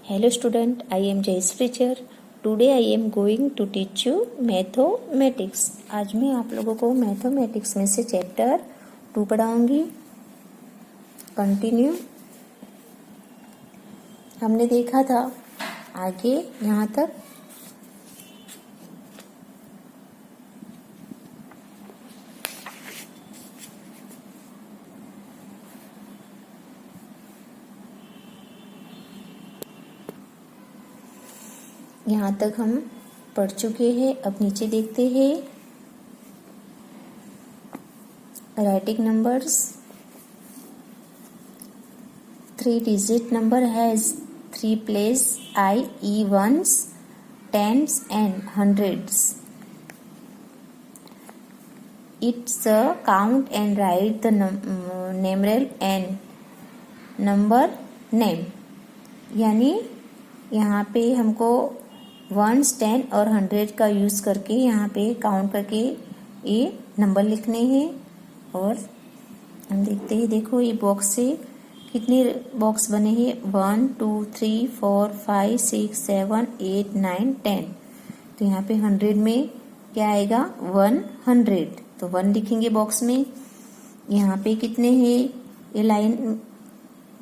Hello student, I am Jayashree Char. Today I am going to teach you mathematics. आज मैं आप लोगों को मैथमेटिक्स में से चैप्टर 2 पढ़ाऊंगी. कंटिन्यू. हमने देखा था आगे यहाँ तक हम पढ़ चुके हैं. अब नीचे देखते हैं. Writing numbers. 3 digit number has 3 place I, E, ones, tens and hundreds. It's a count and write the numeral and number name. यानी यहाँ पे हमको 1, 10 और 100 का यूज करके यहाँ पे काउंट करके ये नंबर लिखने हैं. और हम देखते हैं. देखो ये बॉक्स से कितने बॉक्स बने हैं. 1, 2, 3, 4, 5, 6, 7, 8, 9, 10. तो यहाँ पे 100 में क्या आएगा 100. तो 1 लिखेंगे बॉक्स में. यहाँ पे कितने हैं ये लाइन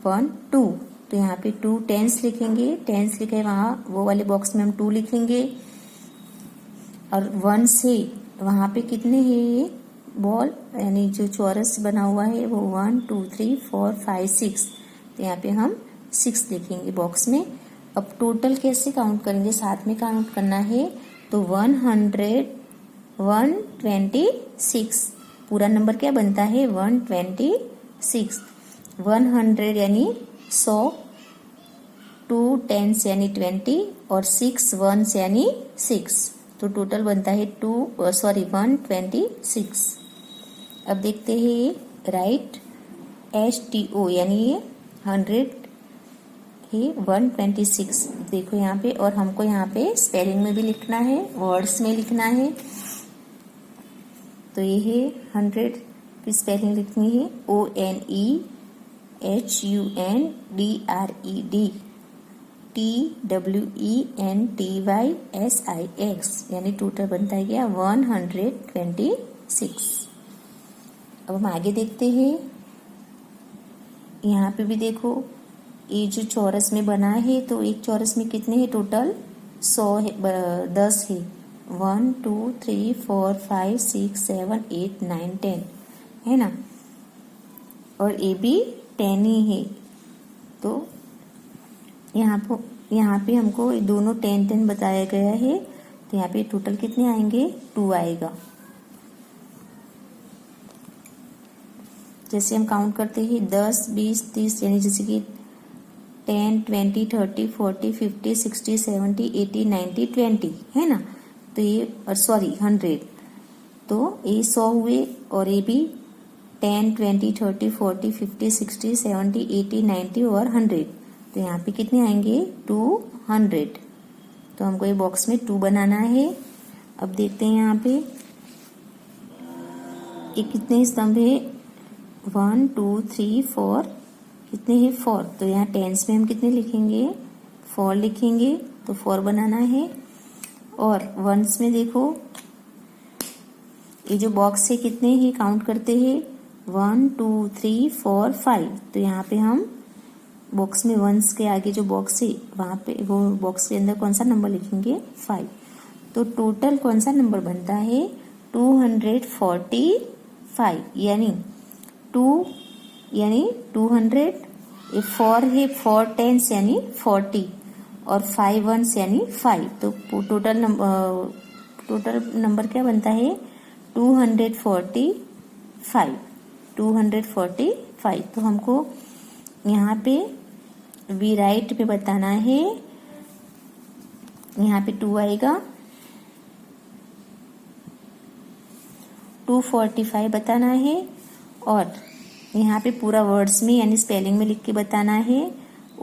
1, 2. तो यहाँ पे 2 टेंस लिखेंगे. टेंस लिखे वहाँ वो वाले बॉक्स में हम 2 लिखेंगे. और 1 से वहाँ पे कितने हैं ये बॉल यानी जो चौरस बना हुआ है वो 1, 2, 3, 4, 5, 6. तो यहाँ पे हम 6 लिखेंगे बॉक्स में. अब टोटल कैसे काउंट करेंगे, साथ में काउंट करना है. तो 126 पूरा नंबर क्या बनता है 126. 100 यानी 100, 2 टेंस यानी 20 और 6 वंस यानी 6. तो टोटल बनता है 126. अब देखते हैं राइट HTO यानी ये 100 है 126. देखो यहाँ पे. और हमको यहाँ पे स्पेलिंग में भी लिखना है, वर्ड्स में लिखना है. तो ये है 100 की स्पेलिंग लिखनी है ONEHUNDRED TWENTYSIX यानी टोटल बनता है क्या 126. अब हम आगे देखते हैं. यहाँ पे भी देखो ये जो चौरस में बना है तो एक चौरस में कितने हैं टोटल 100 है 10 है. 1, 2, 3, 4, 5, 6, 7, 8, 9, 10 है ना. और ये भी 10 ही है. तो यहाँ पे हमको दोनों 10 बताया गया है. तो यहाँ पे टोटल कितने आएंगे 2 आएगा. जैसे हम काउंट करते हैं 10, 20, 30 यानी जैसे कि 10, 20, 30, 40, 50, 60, 70, 80, 90, 20 है ना. तो ये 100. तो ये 100 हुए. और ये भी 10, 20, 30, 40, 50, 60, 70, 80, 90 और 100. तो यहाँ पे कितने आएंगे 200. तो हमको ये बॉक्स में 2 बनाना है. अब देखते हैं यहाँ पे ये कितने स्तंभ है 1, 2, 3, 4 कितने हैं 4. तो यहाँ टेंस में हम कितने लिखेंगे 4 लिखेंगे. तो 4 बनाना है. और वंस में देखो ये जो बॉक्स है कितने ही काउंट करते हैं 1, 2, 3, 4, 5. तो यहाँ पे हम बॉक्स में वंस के आगे जो बॉक्स है वहां पे वो बॉक्स के अंदर कौन सा नंबर लिखेंगे 5. तो टोटल कौन सा नंबर बनता है 245 यानी 200. ये 4 है 4 टेंस यानी 40 और 5 वंस यानी 5. तो टोटल नंबर क्या बनता है 245. तो हमको यहाँ पे वी राइट पे बताना है. यहाँ पे 2 आएगा. 245 बताना है. और यहाँ पे पूरा वर्ड्स में यानी स्पेलिंग में लिख के बताना है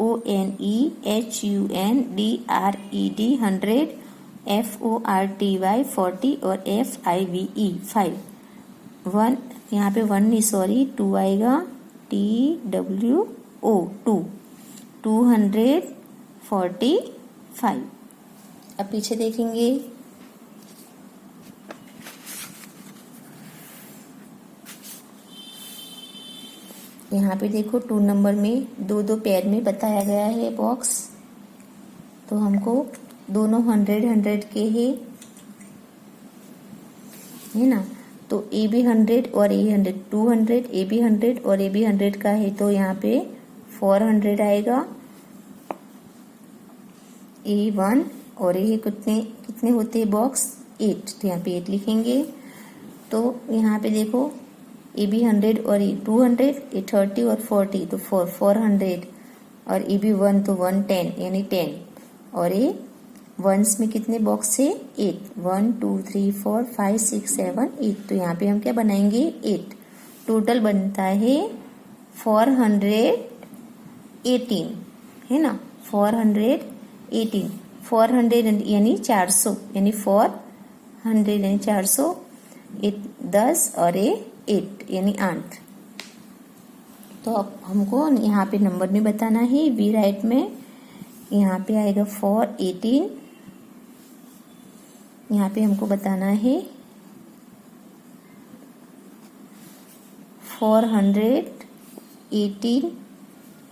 ONEHUNDRED 100, FORTY 40 और FIVE 5. 1 यहाँ पे 1 नहीं सॉरी 2 आएगा TWO 2. 245 45। अब पीछे देखेंगे, यहाँ पे देखो 2 नंबर में दो दो पेयर में बताया गया है बॉक्स, तो हमको दोनों 100 के है ना। तो ए बी 100 और ए 100, 200, ए बी 100 और ए बी 100 का है, तो यहाँ पे 400 आएगा। ए 1 और ए कितने कितने होते हैं बॉक्स 8, तो यहाँ पे 8 लिखेंगे। तो यहाँ पे देखो ए बी 100 और ए 200, ए 30 और 40, तो 400 और ए बी 1 तो 110 यानी 10 और ए वंस में कितने बॉक्स है 8, 1 2 3 4 5 6 7 8, तो यहाँ पे हम क्या बनाएंगे 8। टोटल बनता है 418 है ना, 418, 400 यानी 400 यानी 400 यानी 400, 10 और 8 यानी 8। तो अब हमको यहाँ पे नंबर में बताना है, वी राइट में यहाँ पे आएगा 418, यहाँ पे हमको बताना है 418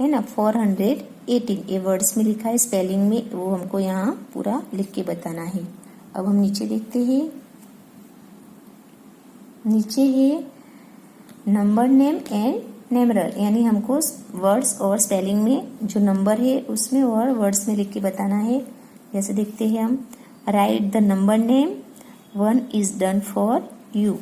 है ना, 418 ये वर्ड्स में लिखा है, स्पेलिंग में वो हमको यहाँ पूरा लिख के बताना है। अब हम नीचे देखते हैं, नीचे है नंबर नेम एंड न्यूमेरल, यानी हमको वर्ड्स और स्पेलिंग में जो नंबर है उसमें और वर्ड्स में लिख के बताना है। जैसे देखते हैं हम, right the number name, 1 is done for you.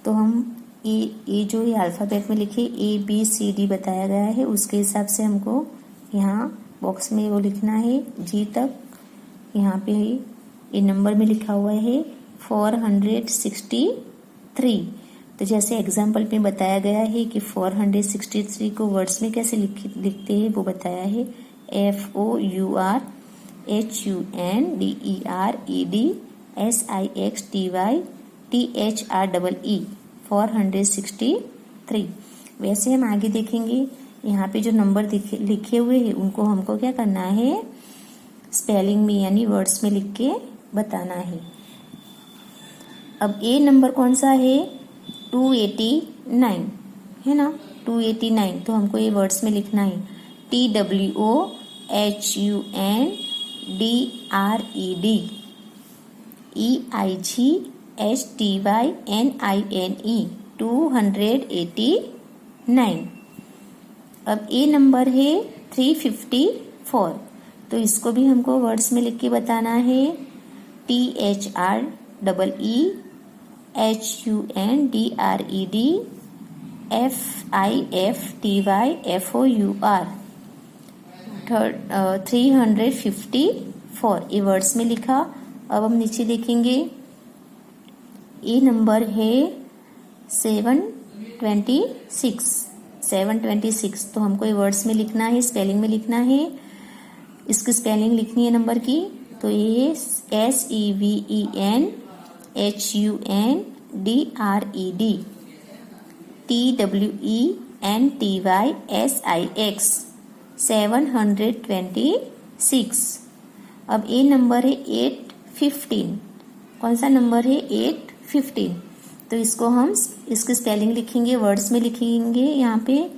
तो हम ये जो ये अल्फाबेट में लिखे ABCD बताया गया है, उसके हिसाब से हमको यहाँ बॉक्स में वो लिखना है जी तक। यहाँ पे ये नंबर में लिखा हुआ है 463। तो जैसे एग्जाम्पल में बताया गया है कि 463 को वर्ड्स में कैसे लिखते हैं वो बताया है, FOURHUNDREDSIXTYTHREE 463। वैसे हम आगे देखेंगे, यहाँ पे जो नंबर लिखे हुए हैं उनको हमको क्या करना है, स्पेलिंग में यानी वर्ड्स में लिख के बताना है। अब ए नंबर कौन सा है 289 है ना, 289, तो हमको ये वर्ड्स में लिखना है TWOHUNDRED EIGHTYNINE 289। अब ए नंबर है 354, तो इसको भी हमको वर्ड्स में लिख के बताना है THREEHUNDRED FIFTYFOUR 354, ये वर्ड्स में लिखा। अब हम नीचे देखेंगे, ये नंबर है 726, तो हमको ये वर्ड्स में लिखना है, स्पेलिंग में लिखना है। इसकी स्पेलिंग लिखनी है नंबर की, तो ये SEVENHUNDRED TWENTYSIX 726। अब ये नंबर है 815, कौन सा नंबर है 815, तो इसको हम इसकी स्पेलिंग लिखेंगे, वर्ड्स में लिखेंगे यहाँ पे,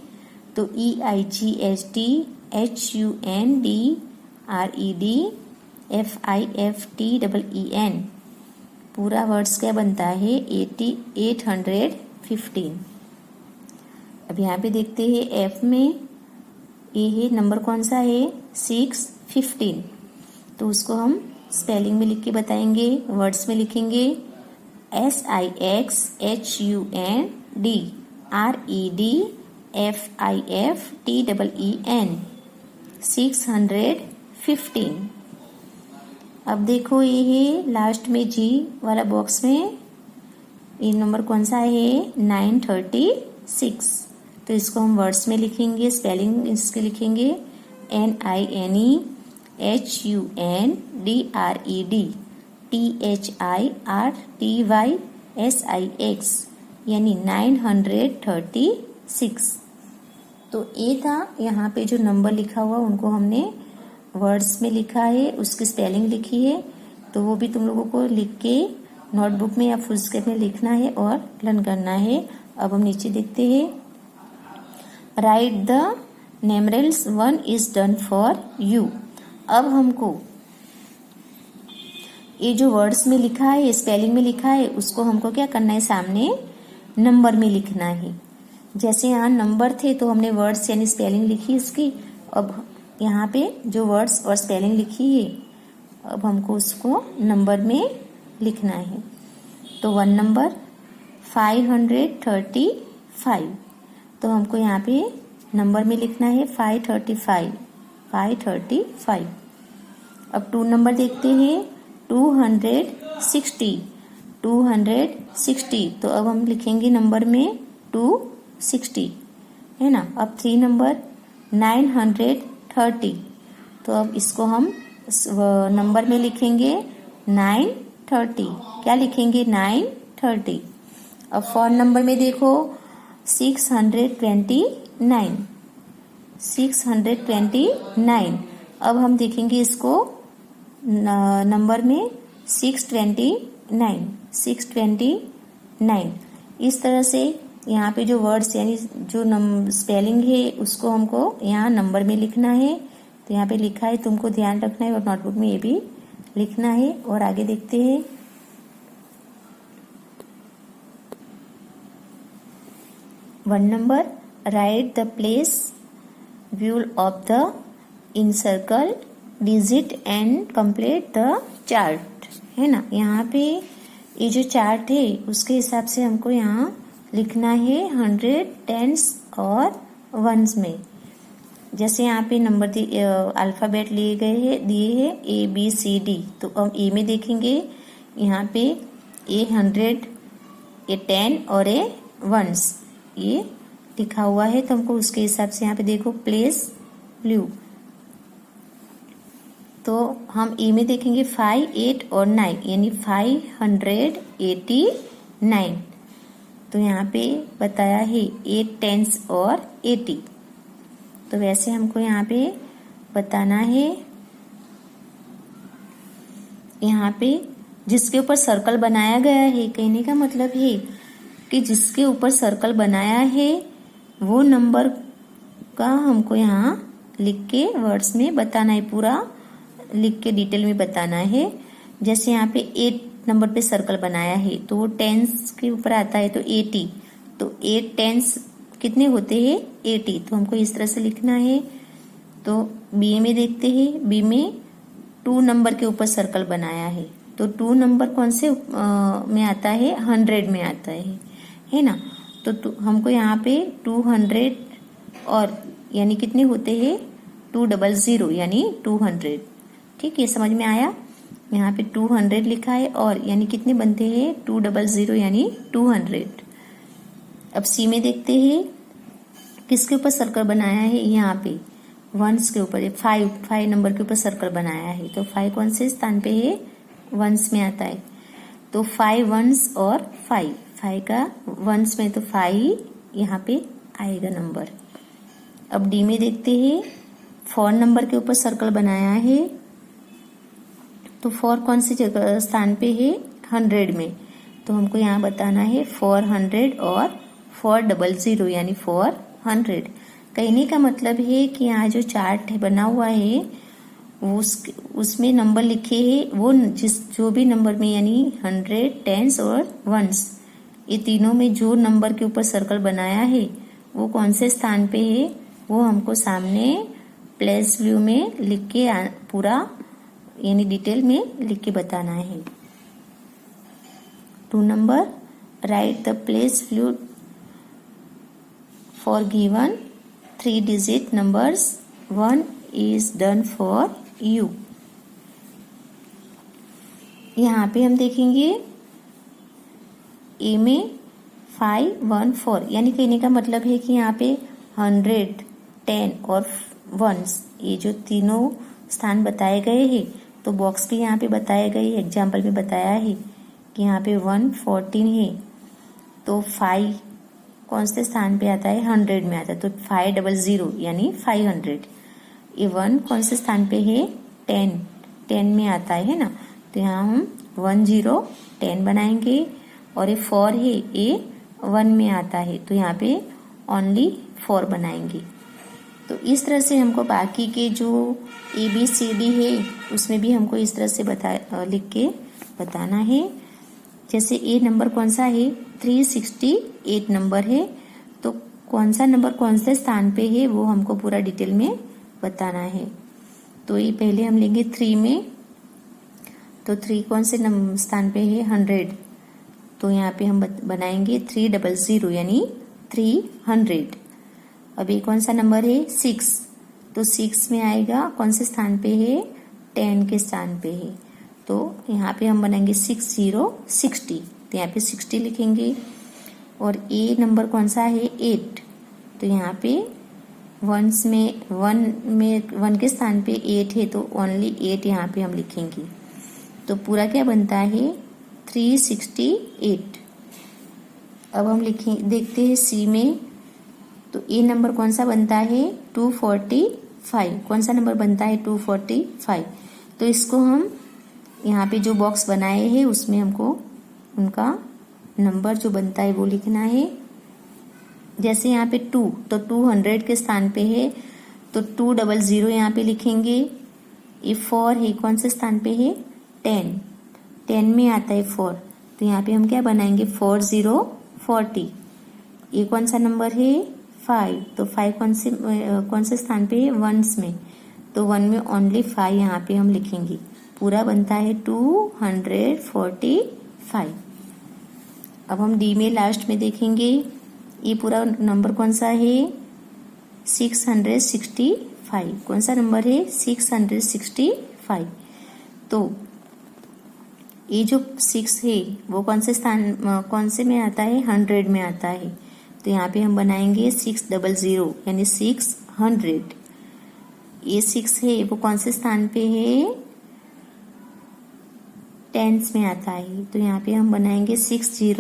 तो EIGHTHUNDRED FIFTEEN पूरा वर्ड्स क्या बनता है 815। अब यहाँ पे देखते हैं एफ में ये है नंबर कौन सा है 615, तो उसको हम स्पेलिंग में लिख के बताएंगे, वर्ड्स में लिखेंगे SIXHUNDRED FIFTEEN 615। अब देखो ये है लास्ट में जी वाला बॉक्स में, ये नंबर कौन सा है 936, तो इसको हम वर्ड्स में लिखेंगे, स्पेलिंग इसके लिखेंगे NINEHUNDRED THIRTYSIX यानी 936। तो ए था, यहाँ पे जो नंबर लिखा हुआ उनको हमने वर्ड्स में लिखा है, उसकी स्पेलिंग लिखी है, तो वो भी तुम लोगों को लिख के नोटबुक में या फुलस्केप में लिखना है और लर्न करना है। अब हम नीचे देखते हैं, right the numerals 1 is done for you. अब हमको ये जो वर्ड्स में लिखा है, स्पेलिंग में लिखा है, उसको हमको क्या करना है, सामने नंबर में लिखना है। जैसे यहाँ नंबर थे तो हमने वर्ड्स यानी स्पेलिंग लिखी इसकी। अब यहाँ पे जो वर्ड्स और स्पेलिंग लिखी है, अब हमको उसको नंबर में लिखना है। तो 1 नंबर 535, तो हमको यहाँ पे नंबर में लिखना है 535। अब 2 नंबर देखते हैं, 260, तो अब हम लिखेंगे नंबर में 260, है ना। अब 3 नंबर 930, तो अब इसको हम नंबर में लिखेंगे 930, क्या लिखेंगे 930। अब 4 नंबर में देखो 629, अब हम देखेंगे इसको नंबर में 629। इस तरह से यहाँ पे जो वर्ड्स यानी जो स्पेलिंग है उसको हमको यहाँ नंबर में लिखना है। तो यहाँ पे लिखा है, तुमको ध्यान रखना है और नोटबुक में ये भी लिखना है। और आगे देखते हैं, 1 number right the place view of the encircle digit and complete the chart, है ना। यहाँ पे ये जो चार्ट है उसके हिसाब से हमको यहाँ लिखना है 100, 10s और 1s में। जैसे यहाँ पे नंबर अल्फाबेट लिए गए हैं, दिए हैं ABCD, तो हम ए में देखेंगे, यहाँ पे A 100, A 10 और A 1s ये लिखा हुआ है। तो हमको उसके हिसाब से यहाँ पे देखो प्लेस ब्लू, तो हम ए में देखेंगे 5, 8 और 9, यानी 589। तो यहाँ पे बताया है 8 10s और 80, तो वैसे हमको यहाँ पे बताना है। यहाँ पे जिसके ऊपर सर्कल बनाया गया है, कहने का मतलब है कि जिसके ऊपर सर्कल बनाया है वो नंबर का हमको यहाँ लिख के वर्ड्स में बताना है, पूरा लिख के डिटेल में बताना है। जैसे यहाँ पे 8 नंबर पे सर्कल बनाया है तो वो 10s के ऊपर आता है, तो 80, तो 8 10s कितने होते हैं 80, तो हमको इस तरह से लिखना है। तो बी में देखते हैं, बी में 2 नंबर के ऊपर सर्कल बनाया है, तो 2 नंबर कौन से में आता है, 100 में आता है ना। तो हमको यहाँ पे 200 और यानी कितने होते हैं 200 यानी 200, ठीक है, समझ में आया। यहाँ पे 200 लिखा है और यानी कितने बनते हैं 200 यानी 200। अब सी में देखते हैं किसके ऊपर सर्कल बनाया है, यहाँ पे 1s के ऊपर 5 नंबर के ऊपर सर्कल बनाया है, तो 5 कौन से स्थान पे है, 1s में आता है, तो 5 1s और 5 का 1s में, तो 5 यहाँ पे आएगा नंबर। अब डी में देखते हैं 4 नंबर के ऊपर सर्कल बनाया है, तो 4 कौन सी जगह स्थान पे है, 100 में, तो हमको यहाँ बताना है 400 और 400 यानी 400। कहने का मतलब है कि यहाँ जो चार्ट है बना हुआ है उसमें नंबर लिखे हैं, वो जो भी नंबर में यानी 100, 10s और 1s, ये तीनों में जो नंबर के ऊपर सर्कल बनाया है वो कौन से स्थान पे है, वो हमको सामने प्लेस व्यू में लिख के पूरा यानी डिटेल में लिख के बताना है। 2 number right the place view for given 3 digit numbers 1 is done for you. यहाँ पे हम देखेंगे ए में 514, यानी कहने का मतलब है कि यहाँ पे 100, 10 और 1s ये जो तीनों स्थान बताए गए हैं, तो बॉक्स भी यहाँ पे बताए गए, एग्जाम्पल में बताया है कि यहाँ पे 114 है, तो 5 कौन से स्थान पे आता है, 100 में आता है, तो 500 यानी 500। ये 1 कौन से स्थान पे है, 10 में आता है ना, तो यहाँ हम 10 10 बनाएंगे। और ये 4 है, ये 1 में आता है, तो यहाँ पे ओनली 4 बनाएंगे। तो इस तरह से हमको बाकी के जो ABCD है उसमें भी हमको इस तरह से लिख के बताना है। जैसे ए नंबर कौन सा है, 368 नंबर है, तो कौन सा नंबर कौन से स्थान पे है वो हमको पूरा डिटेल में बताना है। तो ये पहले हम लेंगे 3 में, तो 3 कौन से स्थान पे है, 100, तो यहाँ पे हम बनाएंगे 300 यानी 300। अब ये कौन सा नंबर है, 6, तो 6 में आएगा कौन से स्थान पे है, 10 के स्थान पे है, तो यहाँ पे हम बनाएंगे 60, तो यहाँ पे 60 लिखेंगे। और ए नंबर कौन सा है, 8, तो यहाँ पे 1 के स्थान पे 8 है, तो ओनली 8 यहाँ पे हम लिखेंगे। तो पूरा क्या बनता है, 368। अब हम देखते हैं सी में, तो ए नंबर कौन सा बनता है, 245, कौन सा नंबर बनता है, 245। तो इसको हम यहाँ पे जो बॉक्स बनाए हैं उसमें हमको उनका नंबर जो बनता है वो लिखना है। जैसे यहाँ पे 2, तो 200 के स्थान पे है, तो 200 यहाँ पे लिखेंगे। ये 4 है, कौन से स्थान पे है, 10 में आता है 4, तो यहाँ पे हम क्या बनाएंगे, 4040। ये कौन सा नंबर है, 5, तो 5 कौन से स्थान पे है, 1s में, तो 1 में ओनली 5 यहाँ पे हम लिखेंगे। पूरा बनता है 245। अब हम डी में लास्ट में देखेंगे, ये पूरा नंबर कौन सा है, 665, कौन सा नंबर है, 665। तो ये जो 6 है वो कौन से में आता है, 100 में आता है, तो यहाँ पे हम बनाएंगे 600 यानी 600। ये 6 है वो कौन से स्थान पे है, 10s में आता है, तो यहाँ पे हम बनाएंगे 60।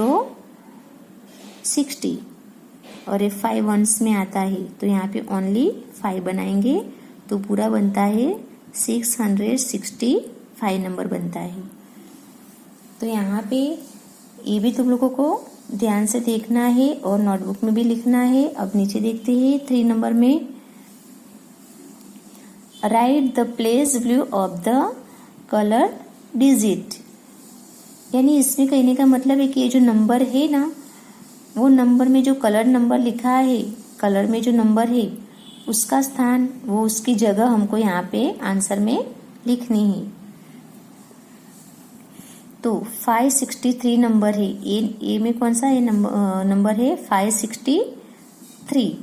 और ये 5 1s में आता है, तो यहाँ पे ओनली 5 बनाएंगे, तो पूरा बनता है 665 नंबर बनता है। तो यहाँ पे ये भी तुम लोगों को ध्यान से देखना है और नोटबुक में भी लिखना है। अब नीचे देखते हैं 3 नंबर में, right the place value of the colour digit, यानी इसमें कहने का मतलब है कि ये जो नंबर है ना, वो नंबर में जो कलर नंबर लिखा है, कलर में जो नंबर है उसका स्थान, वो उसकी जगह हमको यहाँ पे आंसर में लिखनी है। तो 563 नंबर है, ए में कौन सा है नंबर है, 563।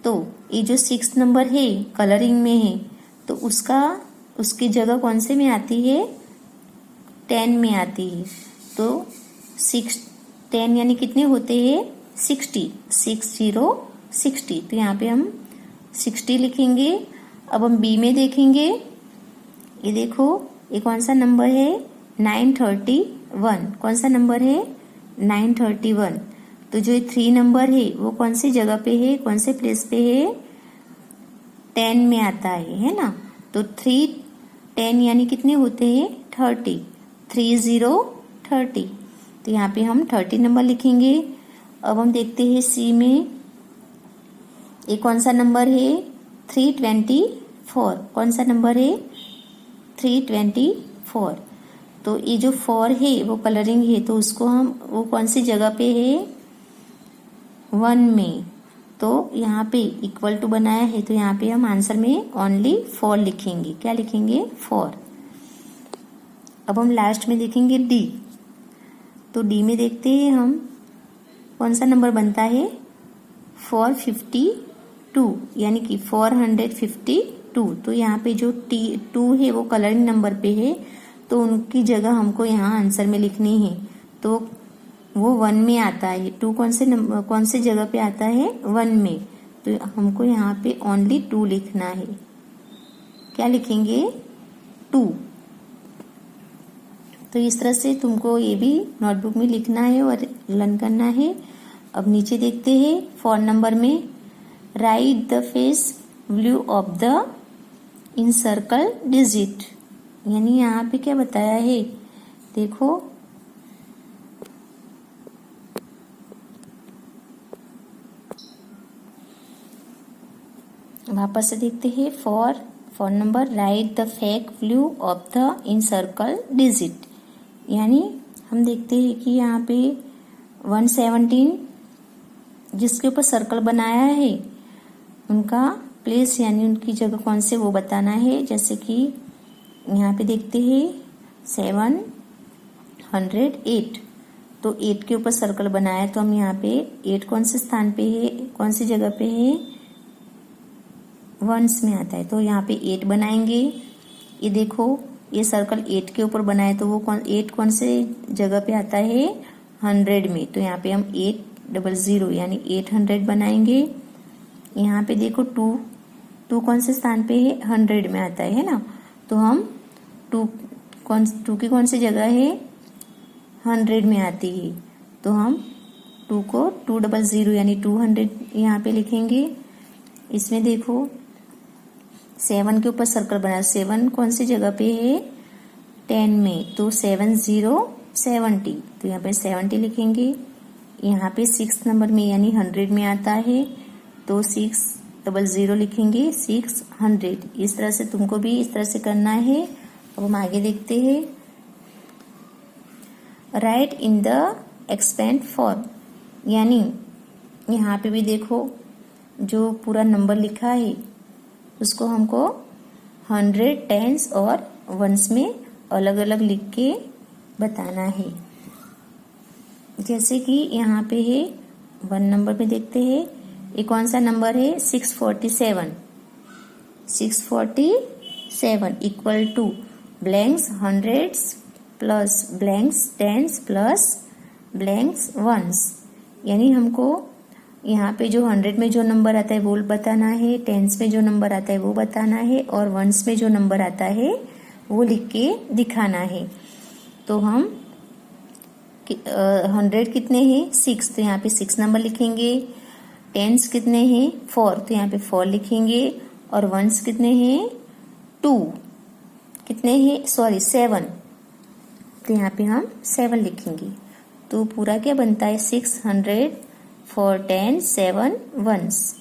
तो ये जो 6 नंबर है कलरिंग में है, तो उसकी जगह कौन से में आती है, 10 में आती है, तो 10 यानी कितने होते हैं, 60, 60। तो यहाँ पे हम 60 लिखेंगे। अब हम बी में देखेंगे, ये देखो ये कौन सा नंबर है, 931, कौन सा नंबर है, 931। तो जो 3 नंबर है वो कौन सी जगह पे है, कौन से प्लेस पे है, 10 में आता है ना, तो 10 यानी कितने होते हैं, 30, 30। तो यहाँ पे हम 30 नंबर लिखेंगे। अब हम देखते हैं सी में, ये कौन सा नंबर है, 324, कौन सा नंबर है, 324। तो ये जो 4 है वो कलरिंग है, तो उसको हम वो कौन सी जगह पे है, 1 में, तो यहाँ पे इक्वल टू बनाया है, तो यहाँ पे हम आंसर में ओनली 4 लिखेंगे। क्या लिखेंगे, 4। अब हम लास्ट में देखेंगे डी, तो डी में देखते हैं हम कौन सा नंबर बनता है, 452, यानी कि 452। तो यहाँ पे जो 2 है वो कलरिंग नंबर पे है, तो उनकी जगह हमको यहाँ आंसर में लिखनी है, तो वो 1 में आता है। 2 कौन से जगह पे आता है, 1 में, तो हमको यहाँ पे ओनली 2 लिखना है। क्या लिखेंगे, 2। तो इस तरह से तुमको ये भी नोटबुक में लिखना है और लर्न करना है। अब नीचे देखते हैं 4 नंबर में, right the face value of the encircle digit. यानी यहाँ पे क्या बताया है, देखो वापस से देखते हैं 4 number, right the fake value of the encircle digit. यानी हम देखते हैं कि यहाँ पे 117 जिसके ऊपर सर्कल बनाया है उनका प्लेस यानी उनकी जगह कौन से वो बताना है। जैसे कि यहाँ पे देखते हैं 708, तो 8 के ऊपर सर्कल बनाया, तो हम यहाँ पे 8 कौन से स्थान पे है, कौन सी जगह पे है, वंस में आता है, तो यहाँ पे 8 बनाएंगे। ये देखो ये सर्कल 8 के ऊपर बनाए, तो वो 8 कौन से जगह पे आता है, 100 में, तो यहाँ पे हम 800 यानी 800 बनाएंगे। यहाँ पे देखो 2 कौन से स्थान पे है, 100 में आता है ना, तो हम 2 की कौन सी जगह है, 100 में आती है, तो हम 2 को 200 यानी 200 यहाँ पे लिखेंगे। इसमें देखो 7 के ऊपर सर्कल बना, 7 कौन सी जगह पे है, 10 में, तो 70 तो यहाँ पे 70 लिखेंगे। यहाँ पे 6 नंबर में यानी 100 में आता है, तो 600 लिखेंगे, 600। इस तरह से तुमको भी इस तरह से करना है। अब हम आगे देखते हैं, right in the expand form. यानी यहाँ पे भी देखो जो पूरा नंबर लिखा है उसको हमको 100, टेंस और वंस में अलग अलग लिख के बताना है। जैसे कि यहाँ पे है 1 नंबर में देखते हैं, ये कौन सा नंबर है, 647 equal to blanks hundreds plus blanks tens plus blanks ones. यानी हमको यहाँ पे जो 100 में जो नंबर आता है वो बताना है, टेंस में जो नंबर आता है वो बताना है, और वंस में जो नंबर आता है वो लिख के दिखाना है। तो हम 100 कितने हैं, 6, तो यहाँ पे 6 नंबर लिखेंगे। टेंस कितने हैं, 4, तो यहाँ पे 4 लिखेंगे। और वंस कितने हैं, 2, कितने हैं, 7, तो यहाँ पे हम 7 लिखेंगे। तो पूरा क्या बनता है, 600 4 10 7 वंस,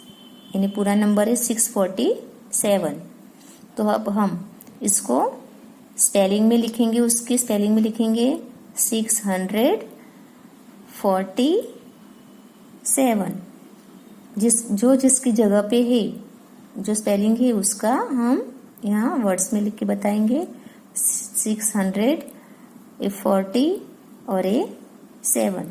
यानी पूरा नंबर है 647। तो अब हम इसको स्पेलिंग में लिखेंगे, उसकी स्पेलिंग में लिखेंगे 647। जिसकी जगह पे है जो स्पेलिंग है उसका हम यहाँ वर्ड्स में लिख के बताएंगे, 600, 40 और 7।